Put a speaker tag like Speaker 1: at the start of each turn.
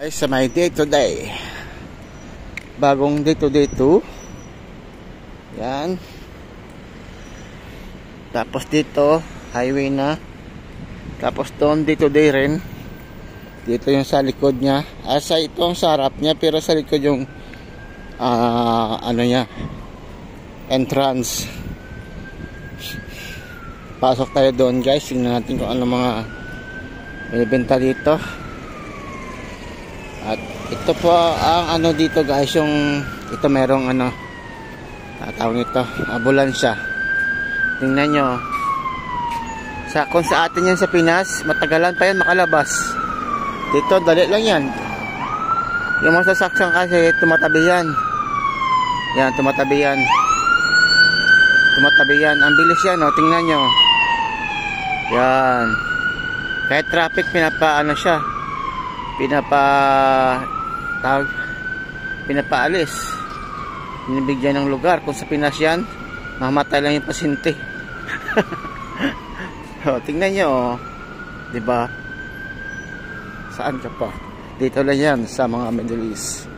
Speaker 1: Ay, sa my day to day, bagong day to day 2. Yan. Tapos dito highway na. Tapos doon day to day rin. Dito yung sa likod niya. Asa ito ang sarap niya, pero sa likod yung ano niya, entrance. Pasok tayo doon, guys. Tingnan natin kung ano mga binibenta dito. At ito po ang ano dito, guys, yung ito merong ano tawag nito, ambulansya. Tingnan nyo, kung sa atin yan sa Pinas, matagalan pa yan makalabas. Dito dali lang yan. Yung mga sasakyan kasi tumatabi yan. Yan, tumatabi yan. Tumatabi yan, ang bilis yan, oh. Tingnan nyo yan. Kahit traffic, pinapa ano siya, pinapaalis, binibigyan ng lugar. Kung sa Pinas yan, mamatay lang yung pasyente. O, tingnan nyo, oh. Diba? Saan ka pa? Dito lang yan sa mga Middle East.